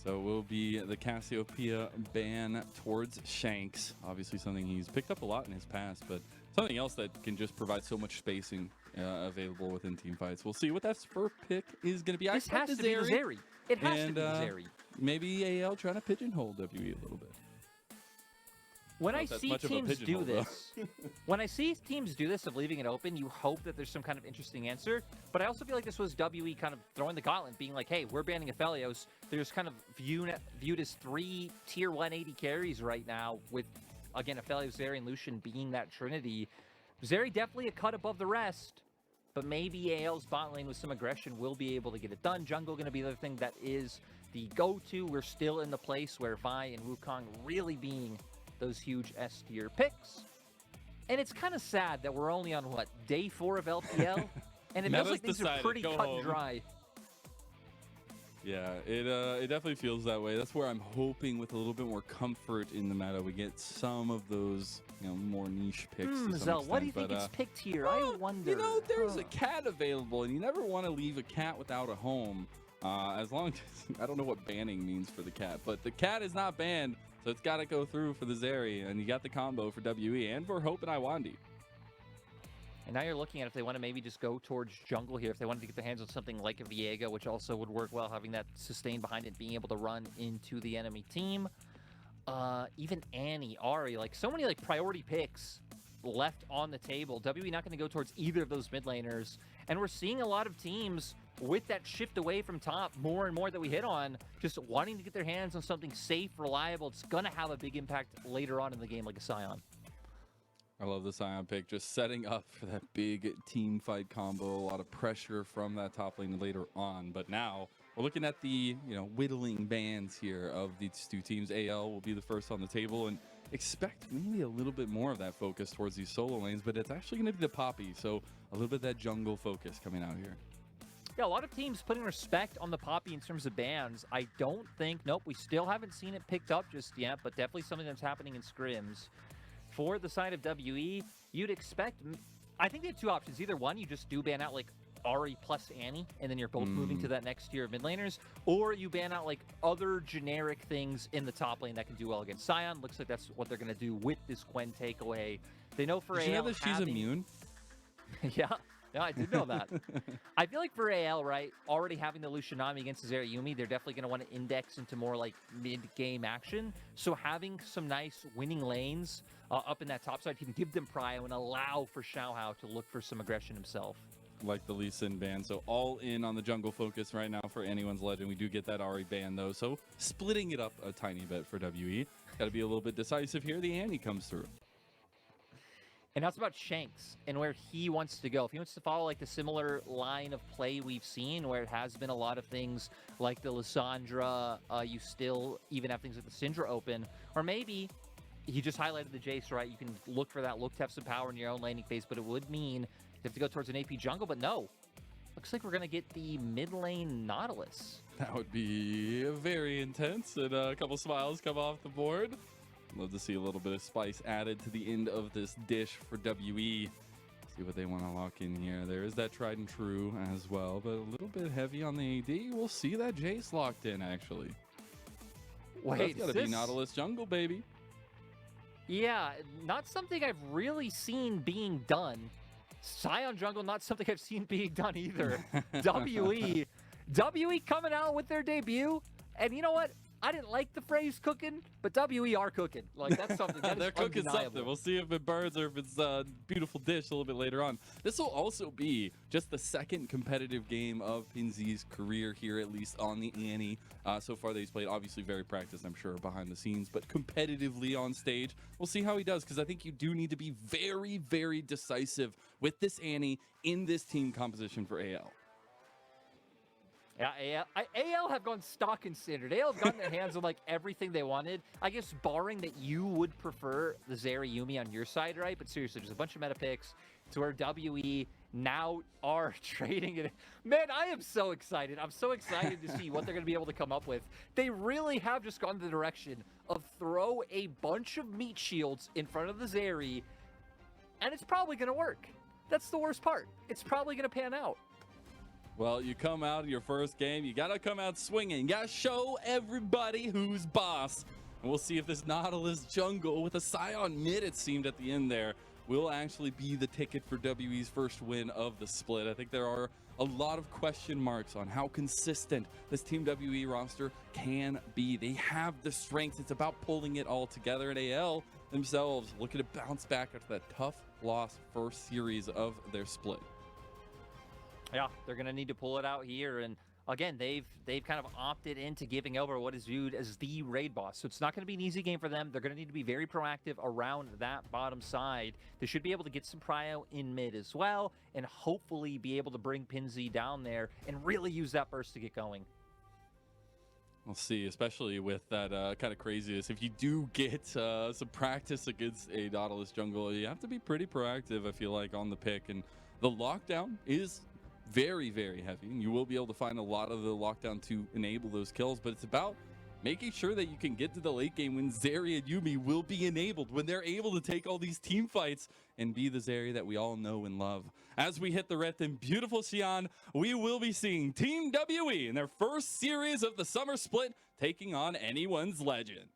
So it will be the Cassiopeia ban towards Shanks. Obviously something he's picked up a lot in his past, but something else that can just provide so much spacing available within team fights. We'll see what that spur pick is going to be. This has to be the Zeri. It has to be the Zeri. Maybe AL trying to pigeonhole WE a little bit. When I see teams do this, when I see teams do this of leaving it open, you hope that there's some kind of interesting answer. But I also feel like this was WE kind of throwing the gauntlet, being like, hey, we're banning Aphelios. There's kind of viewed as 3 tier 180 carries right now with, again, Aphelios, Zeri, and Lucian being that trinity. Zeri definitely a cut above the rest, but maybe AL's bot lane with some aggression will be able to get it done. Jungle going to be the other thing that is the go-to. We're still in the place where Vi and Wukong really being those huge S tier picks. And it's kind of sad that we're only on, what, day 4 of LPL? And it feels like things are pretty cut and dry. Yeah, it definitely feels that way. That's where I'm hoping with a little bit more comfort in the meta, we get some of those, more niche picks. Zell, what do you think is picked here? I wonder. There's a cat available, and you never want to leave a cat without a home. As long as, I don't know what banning means for the cat, but the cat is not banned. So it's got to go through for the Zeri, and you got the combo for WE and for Hope and Lwandy. And now you're looking at if they want to maybe just go towards jungle here, if they wanted to get their hands on something like a Viego, which also would work well, having that sustain behind it, being able to run into the enemy team. Even Annie, Ahri, like so many priority picks left on the table. WE not going to go towards either of those mid laners. And we're seeing a lot of teams with that shift away from top more and more that we hit on, just wanting to get their hands on something safe, reliable. It's going to have a big impact later on in the game, like a Sion. I love the Sion pick, just setting up for that big team fight combo. A lot of pressure from that top lane later on. But now we're looking at the, whittling bands here of these two teams. AL will be the first on the table, and expect maybe a little bit more of that focus towards these solo lanes, but it's actually going to be the Poppy. So a little bit of that jungle focus coming out here. Yeah, a lot of teams putting respect on the Poppy in terms of bans. I don't think, nope, we still haven't seen it picked up just yet, but definitely something that's happening in scrims. For the side of WE, you'd expect, I think they have 2 options. Either one, you just do ban out like Ahri plus Annie, and then you're both moving to that next tier of mid laners, or you ban out like other generic things in the top lane that can do well against Sion. Looks like that's what they're going to do with this Gwen takeaway. They know for AL, you know that she's immune? Yeah, I did know that. I feel like for AL, right, already having the Lucianami against the Zeriumi, they're definitely going to want to index into more like mid-game action. So having some nice winning lanes up in that top side can give them prio and allow for Xiaohao to look for some aggression himself. Like the Lee Sin ban. So all in on the jungle focus right now for anyone's legend. We do get that Ahri ban though. So splitting it up a tiny bit for WE. Got to be a little bit decisive here. The Annie comes through. And that's about Shanks and where he wants to go. If he wants to follow like the similar line of play we've seen, where it has been a lot of things like the Lissandra, you still even have things like the Syndra open, or maybe he just highlighted the Jace, right? You can look for that, look to have some power in your own laning phase, but it would mean you have to go towards an AP jungle, but no. Looks like we're going to get the mid lane Nautilus. That would be very intense, and a couple smiles come off the board. Love to see a little bit of spice added to the end of this dish for WE. See what they want to lock in here. There is that tried and true as well, but a little bit heavy on the AD. We'll see that Jace locked in, actually. Wait, that's got to be Nautilus jungle, baby. Yeah, not something I've really seen being done. Sion jungle, not something I've seen being done either. WE coming out with their debut, and you know what? I didn't like the phrase cooking, but WE are cooking. Like, that's something that they're is cooking undeniable. something. We'll see if it burns or if it's a beautiful dish a little bit later on. This will also be just the second competitive game of pinz's career here, at least on the Annie. So far that he's played, obviously very practiced, I'm sure, behind the scenes, but competitively on stage. We'll see how he does, because I think you do need to be very, very decisive with this Annie in this team composition for AL. Yeah, AL have gone stock and standard. AL have gotten their hands on like everything they wanted. I guess barring that you would prefer the Zeriumi on your side, right? But seriously, there's a bunch of meta picks to where WE now are trading it. Man, I am so excited. I'm so excited to see what they're going to be able to come up with. They really have just gone the direction of throw a bunch of meat shields in front of the Zeri, and it's probably going to work. That's the worst part. It's probably going to pan out. Well, you come out in your first game, you gotta come out swinging. You gotta show everybody who's boss. And we'll see if this Nautilus jungle with a Scion mid, it seemed at the end there, will actually be the ticket for WE's first win of the split. I think there are a lot of question marks on how consistent this Team WE roster can be. They have the strength. It's about pulling it all together. And AL themselves looking to bounce back after that tough loss first series of their split. Yeah, they're going to need to pull it out here. And again, they've kind of opted into giving over what is viewed as the raid boss. So it's not going to be an easy game for them. They're going to need to be very proactive around that bottom side. They should be able to get some prio in mid as well, and hopefully be able to bring pinz down there and really use that burst to get going. We'll see, especially with that kind of craziness. If you do get some practice against a Nautilus jungle, you have to be pretty proactive, I feel like, on the pick. And the lockdown is very, very heavy, and you will be able to find a lot of the lockdown to enable those kills, but it's about making sure that you can get to the late game when Zeri and Yuumi will be enabled, when they're able to take all these team fights and be the Zeri that we all know and love. As we hit the red in beautiful Xi'an, we will be seeing Team WE in their first series of the summer split taking on anyone's legend.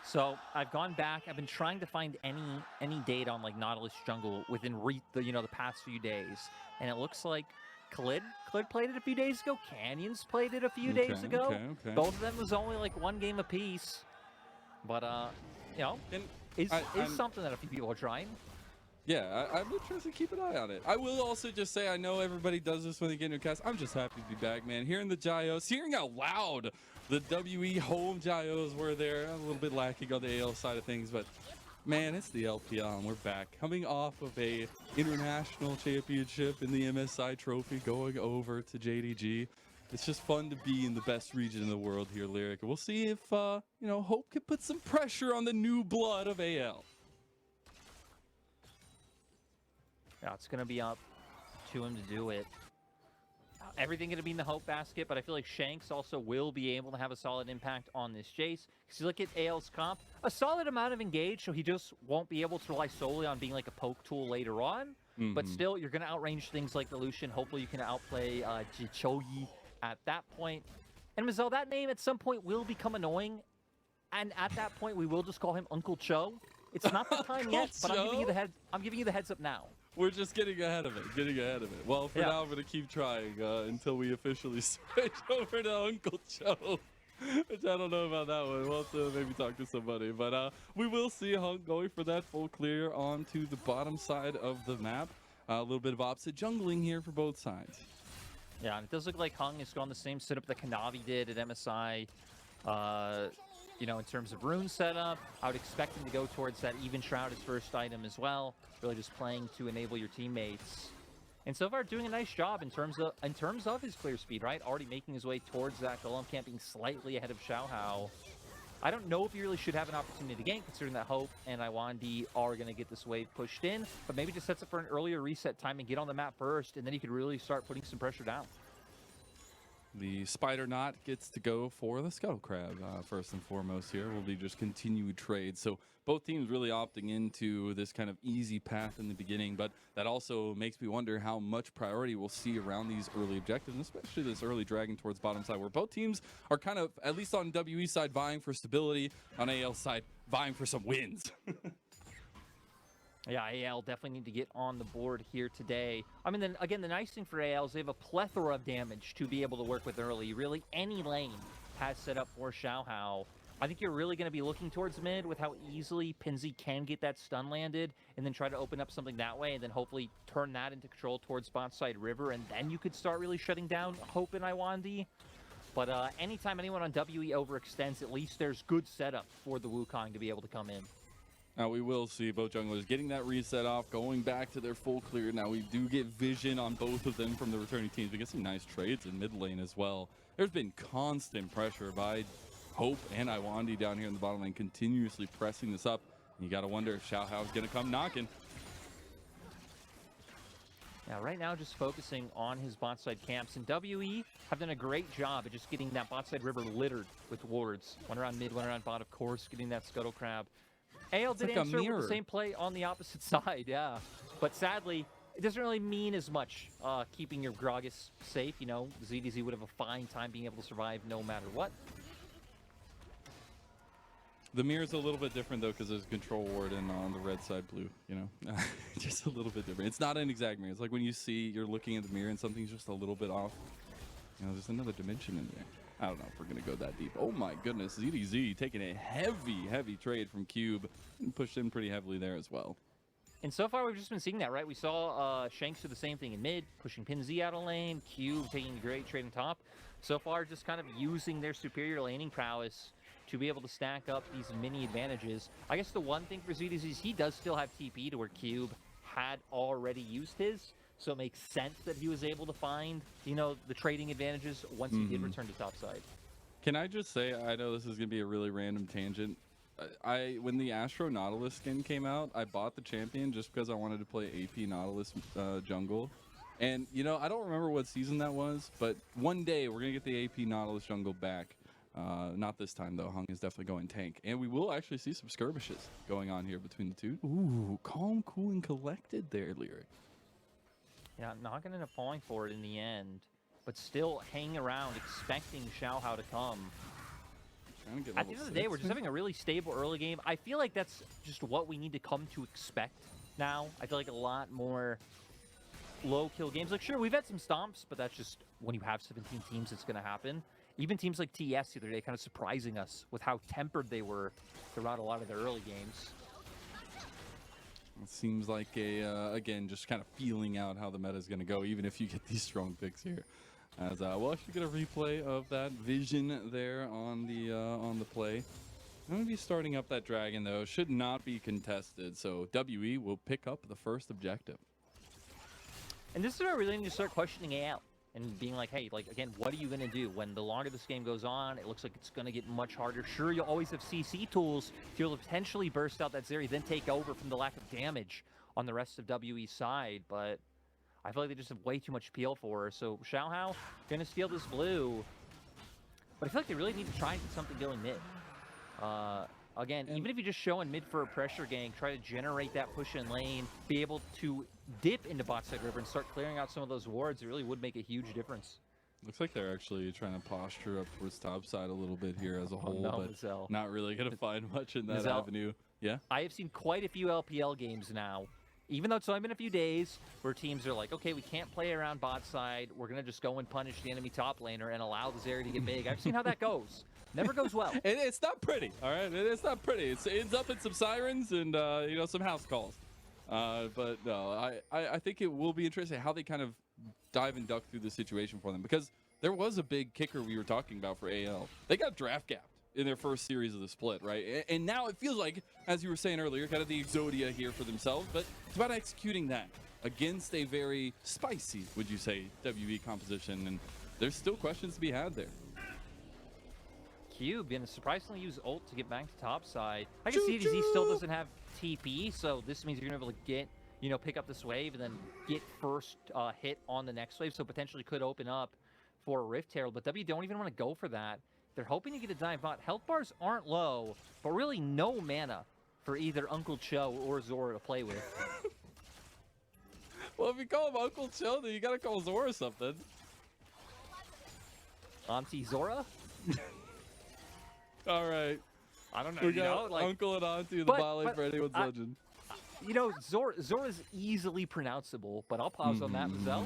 So I've gone back. I've been trying to find any data on like Nautilus jungle within the past few days, and it looks like Khalid played it a few days ago. Canyons played it a few days ago. Okay. Both of them was only like one game apiece, but you know, is something that a few people are trying. Yeah, I'm interested to keep an eye on it. I will also just say, I know everybody does this when they get into cast. I'm just happy to be back, man. Hearing the Gios, hearing how loud the WE home Gios were there. A little bit lacking on the AL side of things, but man, it's the LPL and we're back. Coming off of a international championship in the MSI trophy, going over to JDG. It's just fun to be in the best region in the world here, Lyric. We'll see if, Hope can put some pressure on the new blood of AL. Yeah, it's going to be up to him to do it. Everything going to be in the Hope basket, but I feel like Shanks also will be able to have a solid impact on this Jace. Because you look at AL's comp, a solid amount of engage, so he just won't be able to rely solely on being like a poke tool later on. But still, you're going to outrange things like the Lucian. Hopefully you can outplay zhiqiuyi at that point. And Mazel, that name at some point will become annoying. And at that point, we will just call him Uncle Cho. It's not the time yet, but I'm giving you the heads up now. We're just getting ahead of it. Well, for now, I'm going to keep trying until we officially switch over to Uncle Joe, which I don't know about that one. We'll have to maybe talk to somebody. But we will see Heng going for that full clear onto the bottom side of the map. A little bit of opposite jungling here for both sides. Yeah, and it does look like Heng is going the same setup that Kanavi did at MSI. In terms of rune setup, I would expect him to go towards that Even Shroud as first item as well. Really just playing to enable your teammates. And so far doing a nice job in terms of his clear speed, right? Already making his way towards that golem camp, being slightly ahead of Xiaohao. I don't know if he really should have an opportunity to gank, considering that Hope and Lwandy are going to get this wave pushed in, but maybe just sets up for an earlier reset time and get on the map first, and then he could really start putting some pressure down. The Spider Knot gets to go for the Scuttle Crab first and foremost here. Will be just continued trades. So both teams really opting into this kind of easy path in the beginning, but that also makes me wonder how much priority we'll see around these early objectives, and especially this early dragging towards bottom side, where both teams are kind of, at least on WE side, vying for stability, on AL side, vying for some wins. Yeah, AL definitely need to get on the board here today. I mean, then again, the nice thing for AL is they have a plethora of damage to be able to work with early. Really, any lane has set up for Xiaohao. I think you're really going to be looking towards mid with how easily pinz can get that stun landed, and then try to open up something that way, and then hopefully turn that into control towards bot side river, and then you could start really shutting down Hope and Lwandy. But anytime anyone on WE overextends, at least there's good setup for the Wukong to be able to come in. Now we will see both junglers getting that reset off, going back to their full clear. Now we do get vision on both of them from the returning teams. We get some nice trades in mid lane as well. There's been constant pressure by Hope and Lwandy down here in the bottom lane, continuously pressing this up. And you got to wonder if Xiaohao is going to come knocking. Now, right now, just focusing on his bot side camps. And WE have done a great job at just getting that bot side river littered with wards. One around mid, one around bot, of course, getting that Scuttle Crab. AL did like a answer with mirror. the same play on the opposite side, yeah. But sadly, it doesn't really mean as much keeping your Gragas safe. You know, ZDZ would have a fine time being able to survive no matter what. The mirror's a little bit different, though, because there's a control ward and on the red side blue, you know? Just a little bit different. It's not an exact mirror. It's like when you see, you're looking at the mirror and something's just a little bit off. You know, there's another dimension in there. I don't know if we're going to go that deep. Oh, my goodness. ZDZ taking a heavy trade from Cube and pushed in pretty heavily there as well. And so far, we've just been seeing that, right? We saw Shanks do the same thing in mid, pushing pinz out of lane, Cube taking a great trade in top. So far, just kind of using their superior laning prowess to be able to stack up these mini advantages. I guess the one thing for ZDZ is he does still have TP to where Cube had already used his, so it makes sense that he was able to find, you know, the trading advantages once he did return to top side. Can I just say, I know this is going to be a really random tangent. When the Astro Nautilus skin came out, I bought the champion just because I wanted to play AP Nautilus jungle. And, you know, I don't remember what season that was, but one day we're going to get the AP Nautilus jungle back. Not this time, though. Heng is definitely going tank. And we will actually see some skirmishes going on here between the two. Ooh, calm, cool, and collected there, Lyric. Yeah, not going to end up falling for it in the end, but still hang around expecting Xiaohao to come. At the end of the day, we're just having a really stable early game. I feel like that's just what we need to come to expect now. I feel like a lot more low kill games. Like, sure, we've had some stomps, but that's just when you have 17 teams, it's going to happen. Even teams like TS the other day kind of surprising us with how tempered they were throughout a lot of their early games. It seems like again, just kind of feeling out how the meta is going to go, even if you get these strong picks here. As we'll actually get a replay of that vision there on the play. I'm going to be starting up that dragon, though. Should not be contested, so WE will pick up the first objective. And this is where we really need to start questioning AL and being like, hey, like, again, what are you going to do? When the longer this game goes on, it looks like it's going to get much harder. Sure, you'll always have CC tools to be able to potentially burst out that Zeri, then take over from the lack of damage on the rest of WE's side, but I feel like they just have way too much peel for her. So Xiaohao going to steal this blue, but I feel like they really need to try and get something going mid. Again, even if you just show in mid for a pressure gang, try to generate that push in lane, be able to dip into bot side river and start clearing out some of those wards, it really would make a huge difference. Looks like they're actually trying to posture up towards top side a little bit here as a whole, but Mazel. not really going to find much in that avenue. Yeah? I have seen quite a few LPL games now, even though it's only been a few days, where teams are like, okay, we can't play around bot side, we're going to just go and punish the enemy top laner and allow the Zeri to get big. I've seen how that goes. Never goes well. It's not pretty, all right? It's not pretty. It ends up in some sirens and, you know, some house calls. But no, I think it will be interesting how they kind of dive and duck through the situation for them, because there was a big kicker we were talking about for AL. They got draft gapped in their first series of the split, right? And now it feels like, as you were saying earlier, kind of the Exodia here for themselves, but it's about executing that against a very spicy, would you say, WE composition, and there's still questions to be had there. Cube gonna surprisingly use ult to get back to top side. I can see he still doesn't have TP, so this means you're gonna be able to get, you know, pick up this wave and then get first hit on the next wave, so potentially could open up for a Rift Herald, but W don't even want to go for that. They're hoping to get a dive bot. Health bars aren't low, but really no mana for either Uncle Cho or Zorah to play with. Well, if you call him Uncle Cho, then you gotta call Zorah something. Auntie Zorah? All right. I don't know. We you got know, like, Uncle and Auntie in the bot lane for anyone's legend. You know, Zorah's easily pronounceable, but I'll pause on that myself.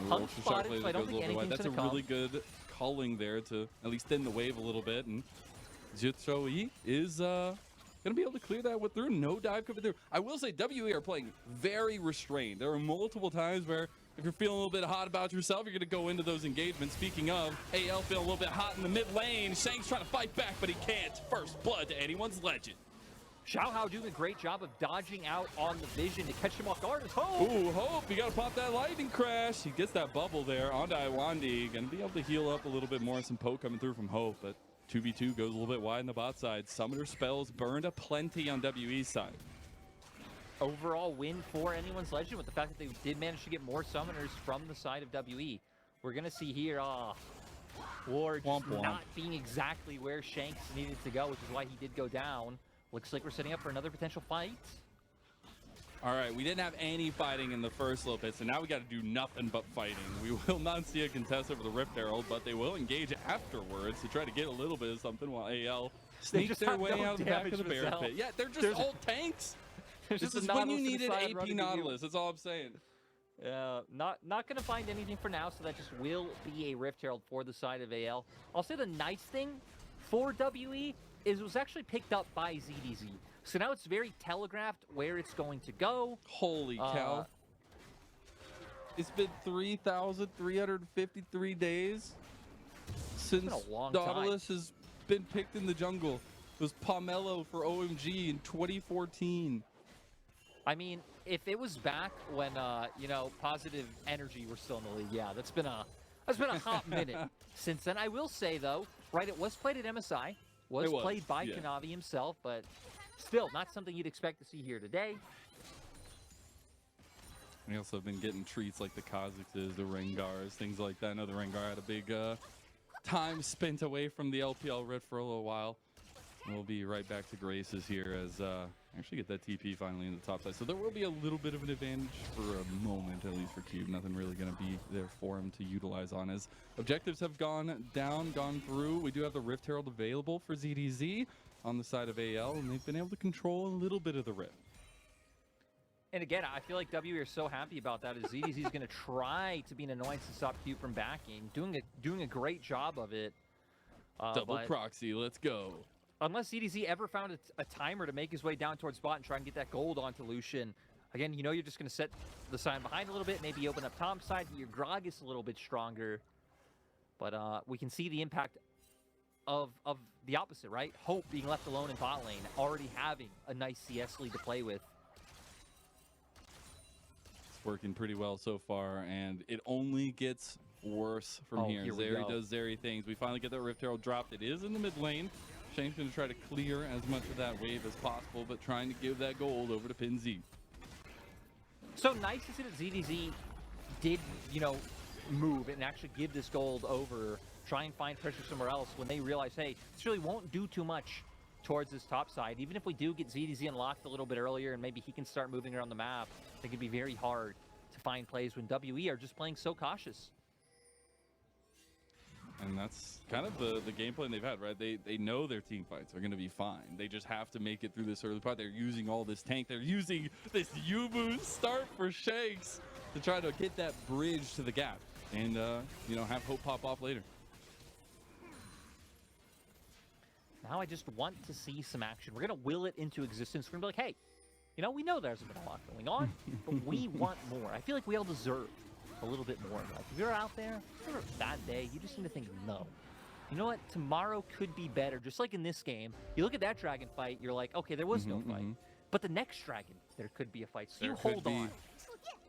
Hung spotted, so I don't think anything's That's gonna a really good culling there to at least thin the wave a little bit, and zhiqiuyi is gonna be able to clear that one through. No dive coming through. I will say WE are playing very restrained. There are multiple times where if you're feeling a little bit hot about yourself, you're gonna go into those engagements. Speaking of, AL feeling a little bit hot in the mid lane. Shanks trying to fight back, but he can't. First blood to anyone's legend. Xiaohao doing a great job of dodging out on the vision to catch him off guard. Hope. Ooh, Hope, you gotta pop that lightning crash. He gets that bubble there onto Lwandy. Gonna be able to heal up a little bit more. Some poke coming through from Hope, but 2v2 goes a little bit wide on the bot side. Summoner spells burned aplenty on WE's side. Overall win for anyone's legend with the fact that they did manage to get more summoners from the side of WE. We're gonna see here, War just not being exactly where Shanks needed to go, which is why he did go down. Looks like we're setting up for another potential fight. All right, we didn't have any fighting in the first little bit, so now we got to do nothing but fighting. We will not see a contest over the Rift Herald, but they will engage afterwards to try to get a little bit of something while AL sneaks their way out of the back of the bear pit. Yeah, they're just all tanks. This is when you needed AP Nautilus. That's all I'm saying. Not going to find anything for now, so that just will be a Rift Herald for the side of AL. I'll say the nice thing for WE is it was actually picked up by ZDZ. So now it's very telegraphed where it's going to go. Holy cow. It's been 3,353 days since Nautilus has been picked in the jungle. It was Pomelo for OMG in 2014. I mean, if it was back when, you know, Positive Energy were still in the league, yeah, that's been a hot minute since then. I will say, though, right, it was played at MSI, was played by Kanavi himself, but still not something you'd expect to see here today. We also have been getting treats like the Kha'Zixes, the Rengars, things like that. I know the Rengar had a big time spent away from the LPL Rift for a little while. We'll be right back to Graces here as actually get that TP finally in the top side. So there will be a little bit of an advantage for a moment, at least for Cube. Nothing really going to be there for him to utilize on as objectives have gone down, gone through. We do have the Rift Herald available for ZDZ on the side of AL, and they've been able to control a little bit of the Rift. And again, I feel like W are so happy about that as ZDZ is going to try to be an annoyance to stop Cube from backing, doing a great job of it. Double proxy, let's go. Unless ZDZ ever found a timer to make his way down towards bot and try and get that gold onto Lucian. Again, you know you're just going to set the sign behind a little bit, maybe open up top side, get your Gragas a little bit stronger. But we can see the impact of the opposite, right? Hope being left alone in bot lane, already having a nice CS lead to play with. It's working pretty well so far, and it only gets worse from here. Zeri does Zeri things. We finally get that Rift Herald dropped. It is in the mid lane. Shanks going to try to clear as much of that wave as possible, but trying to give that gold over to pinz. So nice to see that ZDZ did, you know, move and actually give this gold over, try and find pressure somewhere else when they realize, hey, this really won't do too much towards this top side. Even if we do get ZDZ unlocked a little bit earlier and maybe he can start moving around the map, it can be very hard to find plays when WE are just playing so cautious. And that's kind of the game plan they've had, right? They know their team fights are going to be fine. They just have to make it through this early part. They're using all this tank. They're using this Yubu start for Shanks to try to get that bridge to the gap and, you know, have hope pop off later. Now I just want to see some action. We're going to will it into existence. We're going to be like, hey, you know, we know there's been a lot going on, but we want more. I feel like we all deserve a little bit more. Like, if you're out there, for a bad day, you just need to think, no. You know what? Tomorrow could be better. Just like in this game, you look at that dragon fight, you're like, okay, there was no fight. But the next dragon, there could be a fight. So you hold on.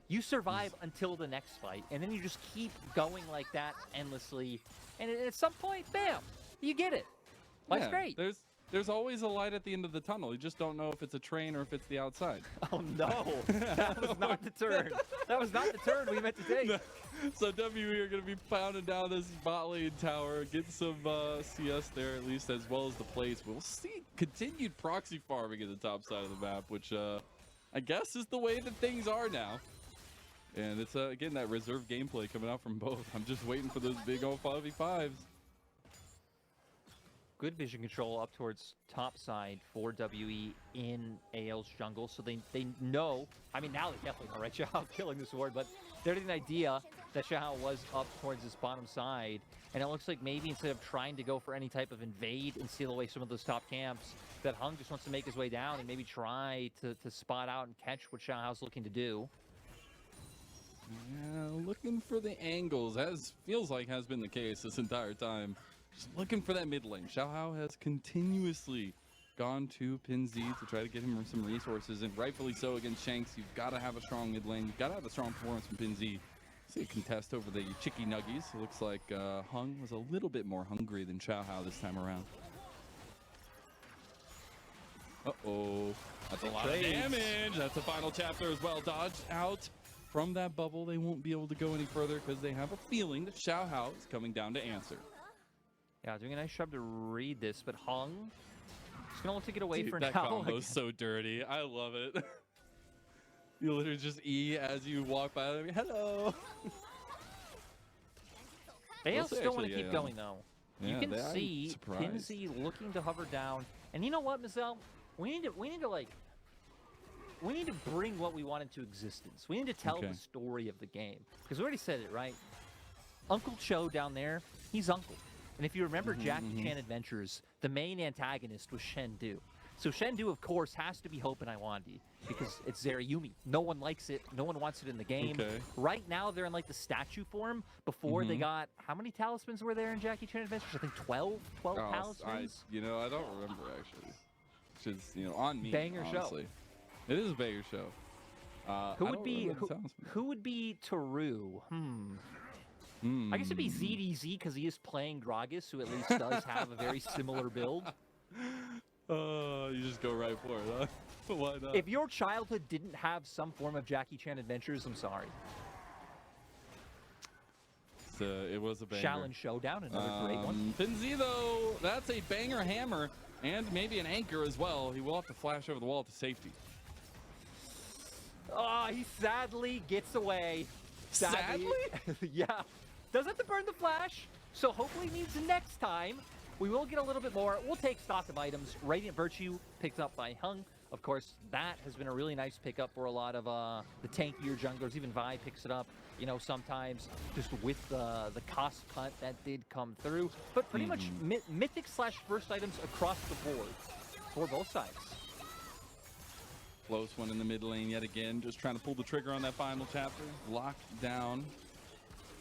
You survive until the next fight, and then you just keep going like that endlessly. And at some point, bam, you get it. Life's great. There's always a light at the end of the tunnel. You just don't know if it's a train or if it's the outside. Oh, no. That was not the turn. That was not the turn we meant to take. No. So WE are going to be pounding down this bot lane tower, get some CS there at least, as well as the plays. We'll see continued proxy farming at the top side of the map, which I guess is the way that things are now. And it's, again, that reserve gameplay coming out from both. I'm just waiting for those big old 5v5s. Good vision control up towards top side for WE in AL's jungle, so they know. I mean, now they definitely know, right? Xiaohao killing this ward, but they're getting an idea that Xiaohao was up towards this bottom side, and it looks like maybe instead of trying to go for any type of invade and steal away some of those top camps, that Heng just wants to make his way down and maybe try to spot out and catch what Xiaohao's looking to do. Yeah, looking for the angles, as feels like has been the case this entire time. Just looking for that mid lane. Xiaohao has continuously gone to pinz to try to get him some resources, and rightfully so against Shanks. You've got to have a strong mid lane. You've got to have a strong performance from pinz. See a contest over the zhiqiuyi. It looks like Heng was a little bit more hungry than Xiaohao this time around. Uh-oh. That's a lot of damage. That's the final chapter as well. Dodged out from that bubble. They won't be able to go any further because they have a feeling that Xiaohao is coming down to answer. Yeah, doing a nice job to read this, but Heng Just gonna look to get away Dude, for that now. combo's so dirty. I love it. You literally just E as you walk by them. Hello. They still want to keep going though. Yeah, you can see pinz looking to hover down, and you know what, Mazel? We need to bring what we want into existence. We need to tell the story of the game because we already said it, right? Uncle Cho down there, he's Uncle. And if you remember Jackie Chan Adventures, the main antagonist was Shendu. So Shendu, of course, has to be Hope and Lwandy because it's Zerayumi. No one likes it. No one wants it in the game. Right now, they're in like the statue form. Before they got, how many talismans were there in Jackie Chan Adventures? I think 12 talismans. I don't remember actually. Which is, on me. Banger honestly. Show. It is a banger show. Who would be Taru? I guess it'd be ZDZ because he is playing Gragas, who at least does have a very similar build. You just go right for it, huh? Why not? If your childhood didn't have some form of Jackie Chan Adventures, I'm sorry. It was a banger. Challenge Showdown, another great one. pinz, though, that's a banger hammer and maybe an anchor as well. He will have to flash over the wall to safety. Oh, he sadly gets away. Sadly? Yeah. Does have to burn the flash, so hopefully means next time we will get a little bit more. We'll take stock of items. Radiant Virtue picked up by Heng. Of course, that has been a really nice pickup for a lot of the tankier junglers. Even Vi picks it up, sometimes just with the cost cut that did come through. But pretty much mythic / first items across the board for both sides. Close one in the mid lane yet again. Just trying to pull the trigger on that final chapter. Lock down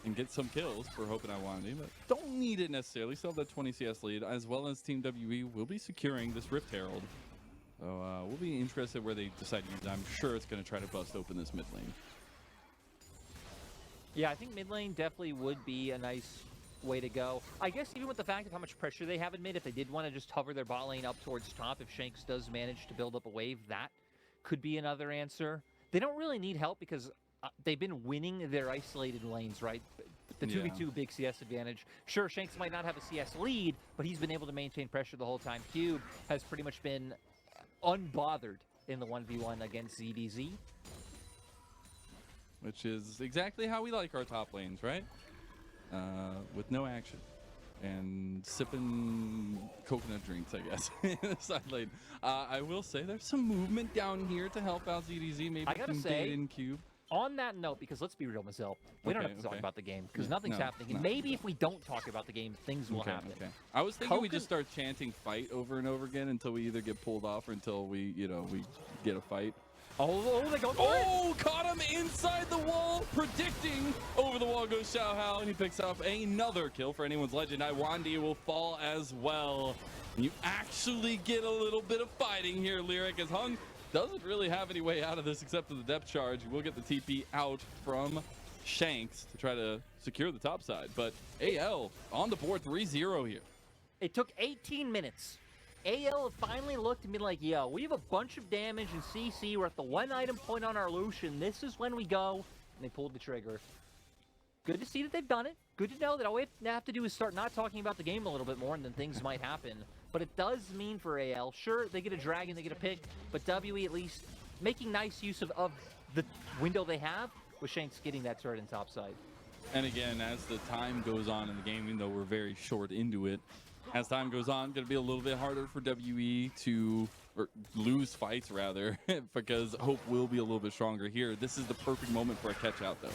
and get some kills for Hope and Lwandy, but don't need it necessarily. Still have that 20 CS lead, as well as Team WE will be securing this Rift Herald. So we'll be interested where they decide to use it. I'm sure it's going to try to bust open this mid lane. Yeah, I think mid lane definitely would be a nice way to go. I guess even with the fact of how much pressure they have in mid, if they did want to just hover their bot lane up towards top, if Shanks does manage to build up a wave, that could be another answer. They don't really need help because they've been winning their isolated lanes, right? The 2v2 big CS advantage. Sure, Shanks might not have a CS lead, but he's been able to maintain pressure the whole time. Cube has pretty much been unbothered in the 1v1 against ZDZ. Which is exactly how we like our top lanes, right? With no action. And sipping coconut drinks, I guess, in the side lane. I will say there's some movement down here to help out ZDZ. Maybe I gotta say, in Cube. On that note, because let's be real, Mazel, we don't have to talk about the game because nothing's happening. And maybe if we don't talk about the game, things will happen. I was thinking we just start chanting fight over and over again until we either get pulled off or until we, we get a fight. Oh, they go for it. Caught him inside the wall, predicting. Over the wall goes Xiaohao, and he picks up another kill for anyone's legend. Lwandy will fall as well. You actually get a little bit of fighting here, Lyric, as Heng doesn't really have any way out of this except for the depth charge. You will get the TP out from Shanks to try to secure the top side. But AL on the board, 3-0 here. It took 18 minutes. AL finally looked at me like, yo, we have a bunch of damage in CC. We're at the one item point on our Lucian. This is when we go. And they pulled the trigger. Good to see that they've done it. Good to know that all we have to do is start not talking about the game a little bit more, and then things might happen. But it does mean for AL, sure, they get a dragon, they get a pick, but WE at least making nice use of the window they have, with Shanks getting that turret in top side. And again, as the time goes on in the game, even though we're very short into it, as time goes on, going to be a little bit harder for WE to lose fights, rather, because Hope will be a little bit stronger here. This is the perfect moment for a catch out, though.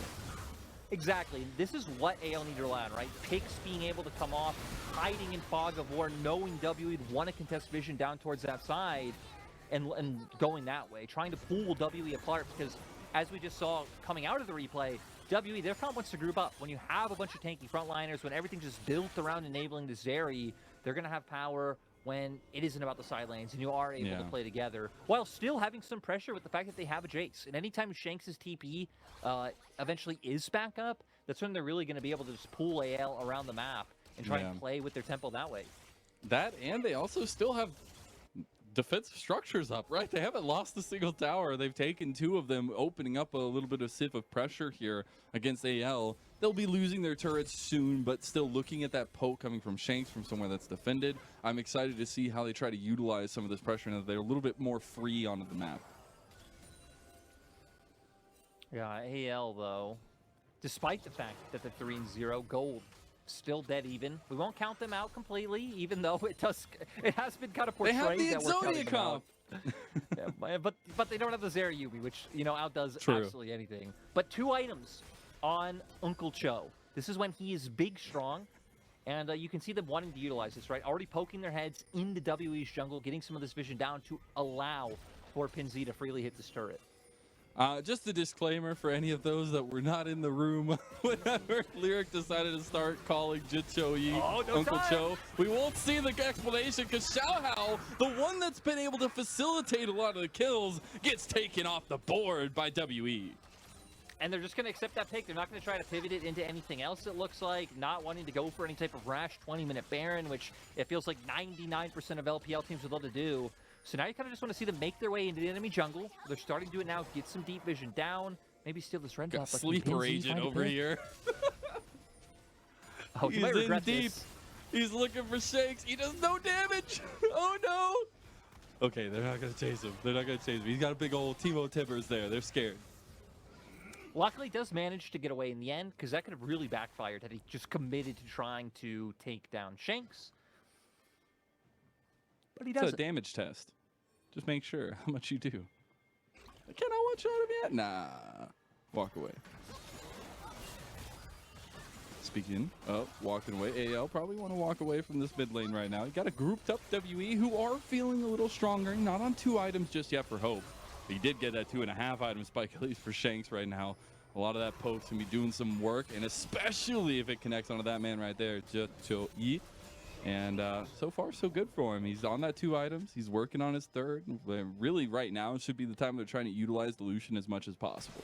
Exactly. This is what AL need to rely on, right? Picks being able to come off, hiding in fog of war, knowing WE would want to contest vision down towards that side, and going that way, trying to pull WE apart, because as we just saw coming out of the replay, WE, their front wants to group up. When you have a bunch of tanky frontliners, when everything's just built around enabling the Zeri, they're going to have power when it isn't about the side lanes, and you are able to play together, while still having some pressure with the fact that they have a Jace. And anytime Shanks' TP eventually is back up, that's when they're really going to be able to just pull AL around the map and try and play with their tempo that way. That, and they also still have defensive structures up, right? They haven't lost a single tower. They've taken 2 of them, opening up a little bit of sieve of pressure here against AL. They'll be losing their turrets soon, but still looking at that poke coming from Shanks from somewhere that's defended. I'm excited to see how they try to utilize some of this pressure now that they're a little bit more free onto the map. Yeah, AL though, despite the fact that they're 3-0, gold still dead even. We won't count them out completely, even though it has been kind of portrayed that we're counting them out. Yeah, but they don't have the zhiqiuyi, which outdoes absolutely anything. But 2 items on Uncle Cho. This is when he is big, strong, and you can see them wanting to utilize this, right? Already poking their heads into WE's jungle, getting some of this vision down to allow for pinz to freely hit this turret. Just a disclaimer for any of those that were not in the room whenever Lyric decided to start calling zhiqiuyi Uncle Cho. We won't see the explanation because Xiaohao, the one that's been able to facilitate a lot of the kills, gets taken off the board by WE. And they're just going to accept that pick. They're not going to try to pivot it into anything else, it looks like. Not wanting to go for any type of rash 20-minute Baron, which it feels like 99% of LPL teams would love to do. So now you kind of just want to see them make their way into the enemy jungle. They're starting to do it now. Get some deep vision down. Maybe steal this red buff. Sleeper agent over here. Oh, you might regret deep. This. He's looking for Shanks. He does no damage. Oh, no. Okay, they're not going to chase him. They're not going to chase him. He's got a big old Timo Timbers there. They're scared. Luckily, does manage to get away in the end, because that could have really backfired had he just committed to trying to take down Shanks. But he doesn't. It's a damage test. Just make sure how much you do. Can I one-shot him yet? Nah. Walk away. Speaking of walking away, AL probably want to walk away from this mid lane right now. You got a grouped up WE who are feeling a little stronger. Not on 2 items just yet for Hope. But he did get that 2.5 item spike, at least for Shanks right now. A lot of that poke's going to be doing some work, and especially if it connects onto that man right there, zhiqiuyi. And so far, so good for him. He's on that 2 items. He's working on his 3rd. Really, right now, should be the time they're trying to utilize Dilution as much as possible.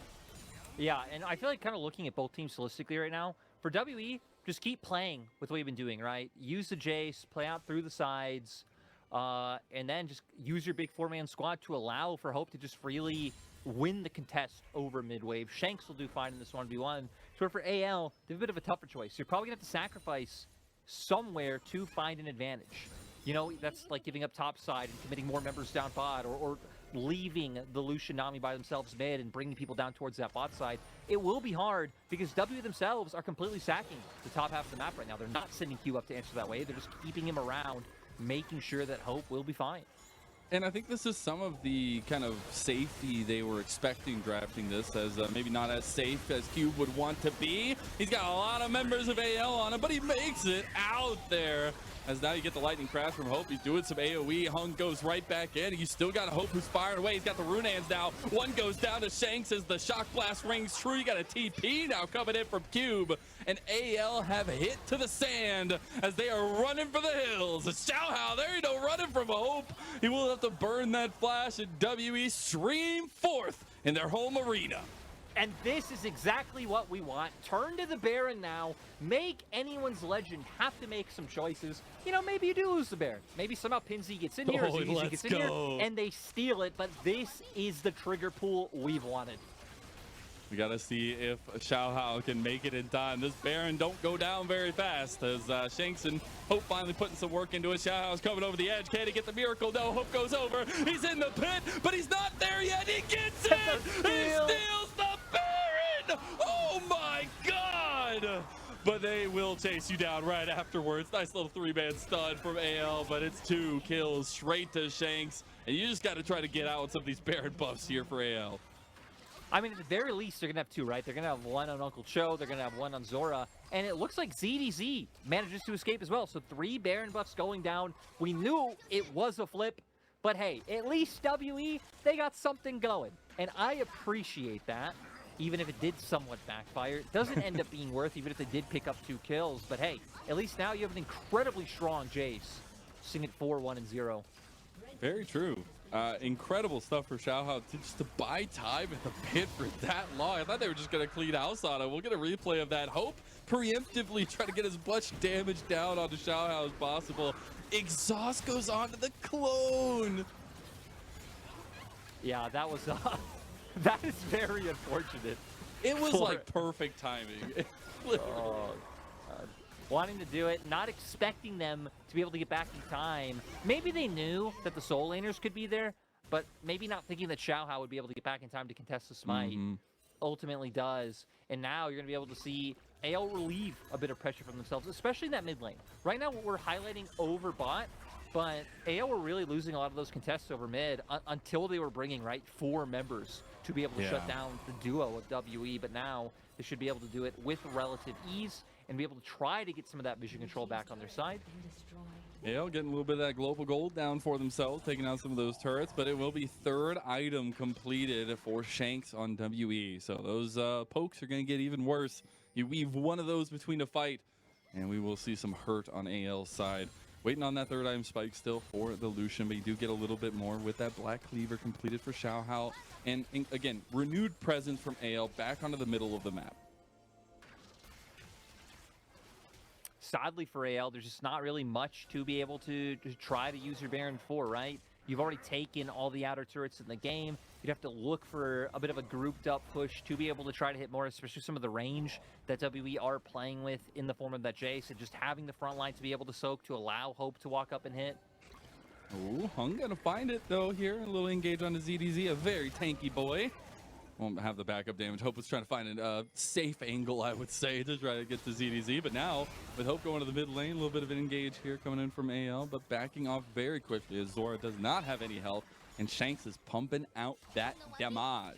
Yeah, and I feel like kind of looking at both teams holistically right now. For WE, just keep playing with what you've been doing, right? Use the Jace, play out through the sides, and then just use your big 4-man squad to allow for Hope to just freely win the contest over mid-wave. Shanks will do fine in this 1v1. So for AL, they have a bit of a tougher choice. You're probably going to have to sacrifice somewhere to find an advantage. That's like giving up top side and committing more members down bot, or leaving the Lucian Nami by themselves mid and bringing people down towards that bot side. It will be hard because W themselves are completely sacking the top half of the map right now. They're not sending Q up to answer that way. They're just keeping him around, making sure that Hope will be fine. And I think this is some of the kind of safety they were expecting drafting this as maybe not as safe as Cube would want to be. He's got a lot of members of AL on him, but he makes it out there. As now you get the lightning crash from Hope. He's doing some AoE. Heng goes right back in. You still got Hope who's firing away. He's got the rune hands now. One goes down to Shanks as the shock blast rings true. You got a TP now coming in from Cube. And AL have hit to the sand as they are running for the hills. Xiaohao, there you go, running from Hope. He will have to burn that flash, and WE stream forth in their home arena. And this is exactly what we want. Turn to the Baron now. Make anyone's legend have to make some choices. Maybe you do lose the Baron. Maybe somehow pinz gets in here, or ZDZ gets in here, and they steal it. But this is the trigger pool we've wanted. We got to see if Xiaohao can make it in time. This Baron don't go down very fast as Shanks and Hope finally putting some work into it. Xiaohao's coming over the edge. Can he get the miracle? No, Hope goes over. He's in the pit, but he's not there yet. He gets it! He steals the Baron! Oh my God! But they will chase you down right afterwards. Nice little 3-man stun from AL, but it's 2 kills straight to Shanks. And you just got to try to get out with some of these Baron buffs here for AL. I mean, at the very least, they're going to have 2, right? They're going to have 1 on Uncle Cho. They're going to have 1 on Zorah. And it looks like ZDZ manages to escape as well. So 3 Baron buffs going down. We knew it was a flip. But hey, at least WE, they got something going. And I appreciate that, even if it did somewhat backfire. It doesn't end up being worth, even if they did pick up 2 kills. But hey, at least now you have an incredibly strong Jace. Sitting at 4-1-0. Very true. Incredible stuff for Xiaohao just to buy time in the pit for that long. I thought they were just going to clean house on it. We'll get a replay of that. Hope preemptively try to get as much damage down onto Xiaohao as possible. Exhaust goes on to the clone. Yeah, that was that is very unfortunate. It was like perfect timing. Oh, God. Wanting to do it, not expecting them to be able to get back in time. Maybe they knew that the soul laners could be there, but maybe not thinking that Xiaohao would be able to get back in time to contest the smite. Ultimately does, and now you're going to be able to see AL relieve a bit of pressure from themselves, especially in that mid lane. Right now, we're highlighting over bot, but AL were really losing a lot of those contests over mid until they were bringing, right, 4 members to be able to shut down the duo of WE, but now they should be able to do it with relative ease and be able to try to get some of that vision control back on their side. AL getting a little bit of that global gold down for themselves, taking out some of those turrets, but it will be 3rd item completed for Shanks on WE. So those pokes are going to get even worse. You weave one of those between a fight, and we will see some hurt on AL's side. Waiting on that 3rd item spike still for the Lucian, but you do get a little bit more with that Black Cleaver completed for Xiaohao. And again, renewed presence from AL back onto the middle of the map. Sadly for AL, there's just not really much to be able to try to use your Baron for, right? You've already taken all the outer turrets in the game. You'd have to look for a bit of a grouped up push to be able to try to hit more, especially some of the range that WE are playing with in the form of that Jace, and just having the front line to be able to soak to allow Hope to walk up and hit. Ooh, Heng gonna find it though here. A little engage on the ZDZ, a very tanky boy. Won't have the backup damage. Hope was trying to find a safe angle, I would say, to try to get the ZDZ. But now, with Hope going to the mid lane, a little bit of an engage here coming in from AL, but backing off very quickly as Zorah does not have any health, and Shanks is pumping out that damage.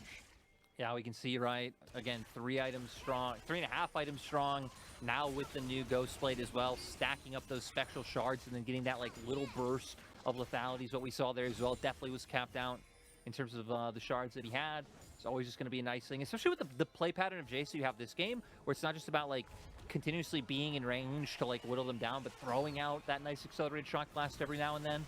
Yeah, we can see, right, again, 3 items strong, 3.5 items strong, now with the new Ghost Blade as well, stacking up those spectral shards and then getting that, like, little burst of lethality is what we saw there as well. Definitely was capped out in terms of the shards that he had. It's always just going to be a nice thing, especially with the play pattern of Jace you have this game, where it's not just about, like, continuously being in range to, like, whittle them down, but throwing out that nice accelerated shock blast every now and then.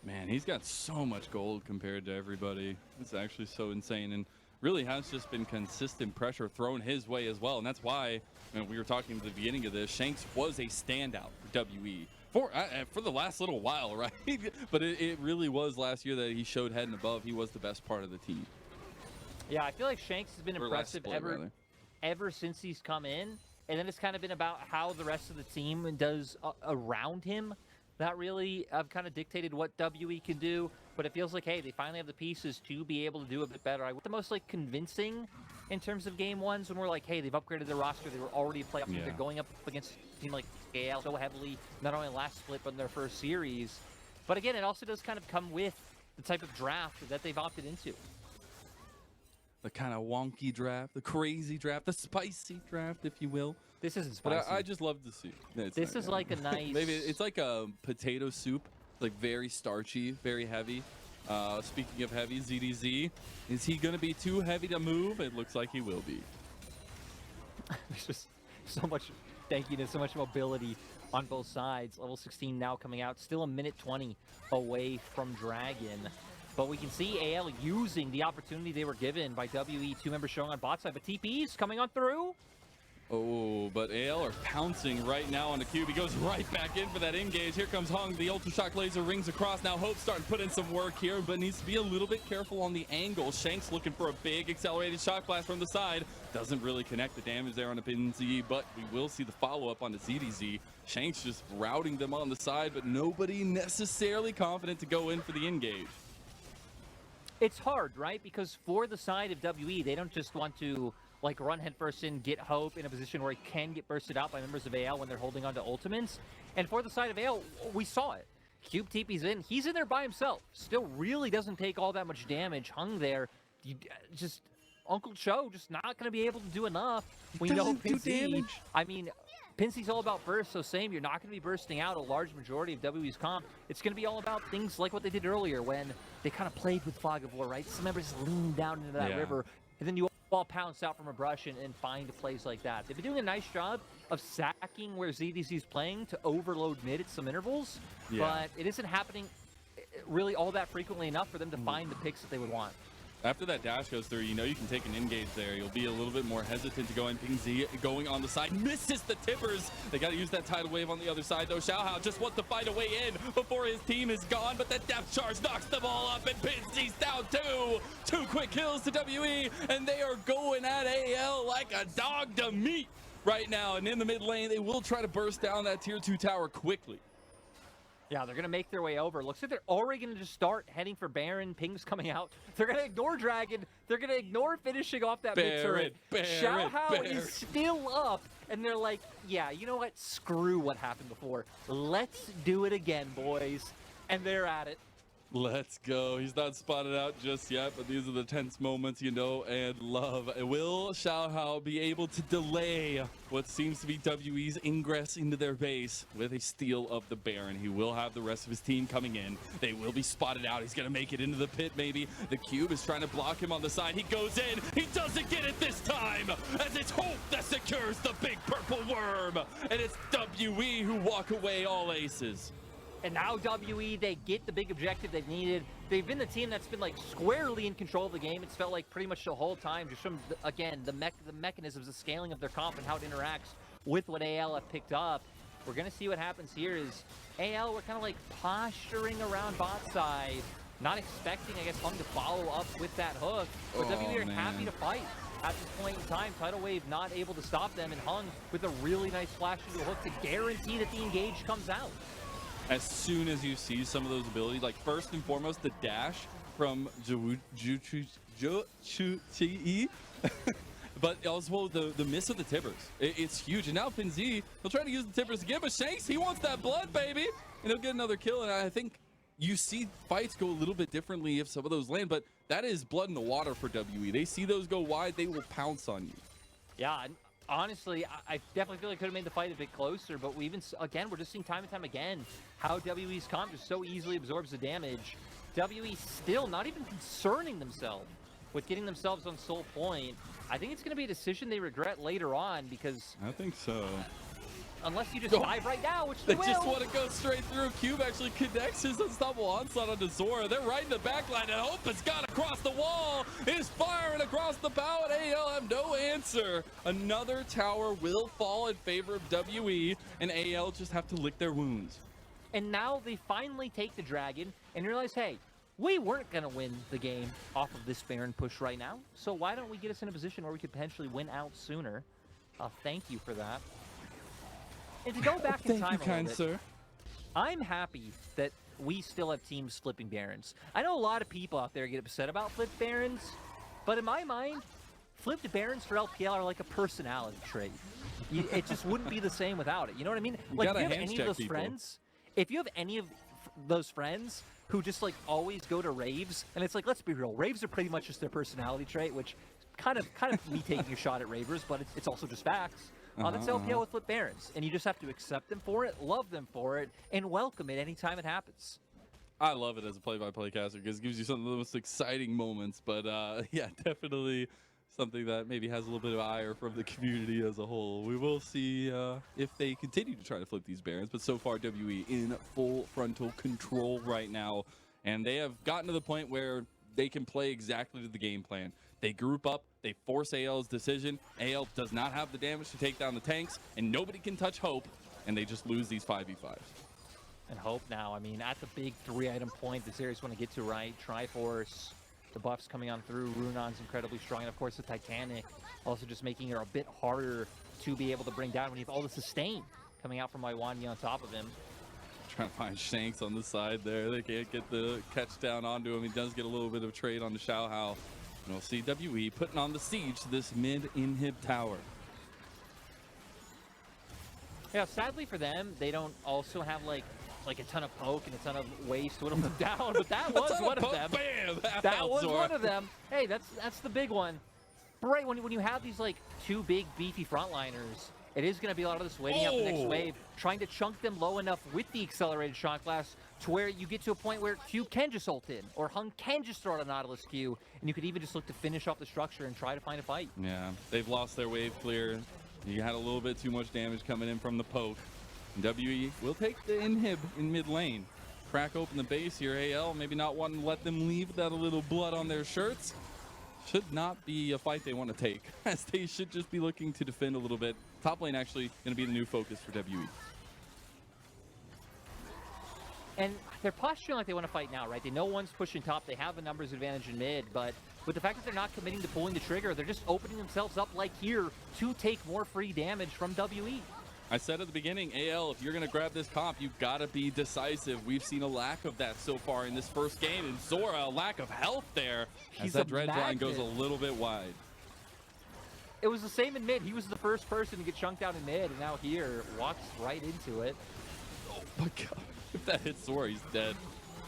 Man, he's got so much gold compared to everybody. It's actually so insane, and really has just been consistent pressure thrown his way as well. And that's why, we were talking at the beginning of this, Shanks was a standout for WE for the last little while, right? But it really was last year that he showed head and above. He was the best part of the team. Yeah, I feel like Shanks has been impressive ever since he's come in. And then it's kind of been about how the rest of the team does around him. That really have kind of dictated what WE can do. But it feels like, hey, they finally have the pieces to be able to do a bit better. I was the most, like, convincing in terms of game ones when we're like, hey, they've upgraded their roster. They were already a playoff team. They're going up against a team like AL so heavily, not only last split, but in their first series. But again, it also does kind of come with the type of draft that they've opted into. The kind of wonky draft, the crazy draft, the spicy draft, if you will. This isn't spicy. But I just love to see. This is like a nice... Maybe it's like a potato soup, like very starchy, very heavy. Speaking of heavy, ZDZ, is he going to be too heavy to move? It looks like he will be. There's just so much tankiness, so much mobility on both sides. Level 16 now coming out, still a minute 20 away from Dragon. But we can see AL using the opportunity they were given by WE, 2 members showing on bot side, but TP's coming on through. Oh, but AL are pouncing right now on the cube. He goes right back in for that engage. Here comes Heng. The Ultra Shock laser rings across. Now Hope's starting to put in some work here, but needs to be a little bit careful on the angle. Shanks looking for a big accelerated shock blast from the side. Doesn't really connect the damage there on the pinz, but we will see the follow-up on the ZDZ. Shanks just routing them on the side, but nobody necessarily confident to go in for the engage. It's hard, right? Because for the side of WE, they don't just want to, like, run headfirst in, get Hope in a position where he can get bursted out by members of AL when they're holding on to ultimates. And for the side of AL, we saw it. Cube TP's in. He's in there by himself. Still really doesn't take all that much damage. Hung there. Just Uncle Cho just not going to be able to do enough. We know pinz. I mean, pinz's all about burst, so same. You're not going to be bursting out a large majority of WE's comp. It's going to be all about things like what they did earlier when they kind of played with Fog of War, right? Some members lean down into that river, and then you all pounce out from a brush and find plays like that. They've been doing a nice job of sacking where ZDC's playing to overload mid at some intervals, but it isn't happening really all that frequently enough for them to find the picks that they would want. After that dash goes through, you know you can take an engage there. You'll be a little bit more hesitant to go in. pinz going on the side, misses the tippers. They got to use that tidal wave on the other side, though. Xiaohao just wants to find a way in before his team is gone, but that depth charge knocks the ball up, and pinz's down two. 2 quick kills to WE, and they are going at AL like a dog to meat right now. And in the mid lane, they will try to burst down that tier 2 tower quickly. Yeah, they're going to make their way over. Looks like they're already going to just start heading for Baron. Ping's coming out. They're going to ignore Dragon. They're going to ignore finishing off that mid turret. Xiaohao is still up, and they're like, yeah, you know what? Screw what happened before. Let's do it again, boys. And they're at it. Let's go. He's not spotted out just yet, but these are the tense moments you know and love. Will Xiaohao be able to delay what seems to be WE's ingress into their base with a steal of the Baron? He will have the rest of his team coming in. They will be spotted out. He's going to make it into the pit, maybe. The cube is trying to block him on the side. He goes in. He doesn't get it this time, as it's Hope that secures the big purple worm. And it's WE who walk away all aces. And now WE, they get the big objective they've needed. They've been the team that's been like squarely in control of the game. It's felt like pretty much the whole time, just from, again, the mechanisms, the scaling of their comp and how it interacts with what AL have picked up. We're going to see what happens here is AL, we're kind of like posturing around bot side, not expecting, I guess, Heng to follow up with that hook. But WE are happy to fight at this point in time. Tidal Wave not able to stop them, and Heng with a really nice flash into a hook to guarantee that the engage comes out. As soon as you see some of those abilities, like first and foremost, the dash from zhiqiuyi, but also the miss of the tippers. It's huge. And now pinz, he'll try to use the tippers again, but Shanks, he wants that blood, baby. And he'll get another kill. And I think you see fights go a little bit differently if some of those land, but that is blood in the water for WE. They see those go wide, they will pounce on you. Yeah, honestly, I definitely feel like could have made the fight a bit closer, but we even, again, we're just seeing time and time again how WE's comp just so easily absorbs the damage. WE still not even concerning themselves with getting themselves on soul point. I think it's going to be a decision they regret later on, because I think so. Unless you just dive right now, which they will. Just want to go straight through. Cube actually connects his unstoppable onslaught onto Zorah. They're right in the backline, and Hope has got across the wall. Is firing across the bow, and AL have no answer. Another tower will fall in favor of WE, and AL just have to lick their wounds. And now they finally take the dragon and realize, hey, we weren't going to win the game off of this Baron push right now, so why don't we get us in a position where we could potentially win out sooner? Thank you for that. And to go back in time a little bit, I'm happy that we still have teams flipping Barons. I know a lot of people out there get upset about flipped Barons, but in my mind, flipped Barons for LPL are like a personality trait. It just wouldn't be the same without it. You know what I mean? Like, if you have any of those friends, if you have any of those friends who just like always go to raves, and it's like, let's be real, raves are pretty much just their personality trait, which kind of me taking a shot at ravers, but it's also just facts. That's LPL with flip Barons, and you just have to accept them for it, love them for it, and welcome it anytime it happens. I love it as a play-by-play caster because it gives you some of the most exciting moments, but yeah, definitely something that maybe has a little bit of ire from the community as a whole. We will see if they continue to try to flip these Barons, but so far WE in full frontal control right now, and they have gotten to the point where they can play exactly to the game plan. They group up, they force AL's decision. AL does not have the damage to take down the tanks, and nobody can touch Hope, and they just lose these 5v5s. And Hope now, I mean, at the big 3-item point the series want to get to, right? Triforce, the buffs coming on through, Runon's incredibly strong, and of course the Titanic also just making it a bit harder to be able to bring down when you have all the sustain coming out from Lwandy on top of him. Trying to find Shanks on the side there. They can't get the catch down onto him. He does get a little bit of trade on the Xiaohao. And we'll see WE putting on the siege to this mid-inhib tower. Yeah, sadly for them, they don't also have like a ton of poke and a ton of ways to whittle them down, but that was one of them. Bam! That was one of them. Hey, that's the big one. But right, when you have these like two big beefy frontliners, it is going to be a lot of this waiting out the next wave, trying to chunk them low enough with the accelerated shot glass to where you get to a point where Q can just ult in, or Heng can just throw out a Nautilus Q, and you could even just look to finish off the structure and try to find a fight. Yeah, they've lost their wave clear. You had a little bit too much damage coming in from the poke. And WE will take the inhib in mid lane. Crack open the base here. AL maybe not wanting to let them leave without a little blood on their shirts. should not be a fight they want to take, as they should just be looking to defend a little bit. Top lane actually going to be the new focus for WE. And they're posturing like they want to fight now, right? They know one's pushing top. They have a numbers advantage in mid, but with the fact that they're not committing to pulling the trigger, they're just opening themselves up like here to take more free damage from WE. I said at the beginning, AL, if you're going to grab this comp, you've got to be decisive. We've seen a lack of that so far in this first game. And Zorah, a lack of health there, as that dredge line goes a little bit wide. It was the same in mid. He was the first person to get chunked out in mid, and now here, walks right into it. Oh my god. If that hits Zorah, he's dead.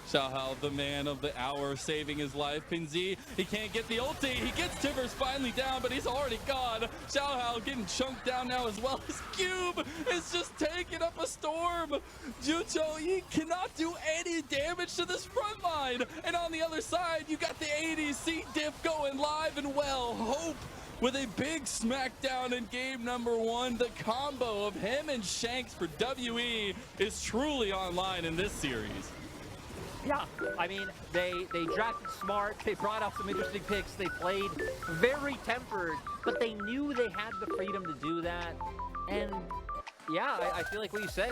Xiaohao, the man of the hour, saving his life. pinz, he can't get the ulti. He gets Tibbers finally down, but he's already gone. Xiaohao getting chunked down now as well. His cube is just taking up a storm. Zhiqiuyi cannot do any damage to this front line. And on the other side, you got the ADC diff going live and well. Hope with a big smackdown in game number 1. The combo of him and Shanks for WE is truly online in this series. Yeah, I mean, they drafted smart, they brought out some interesting picks, they played very tempered, but they knew they had the freedom to do that. And yeah, I feel like what you said.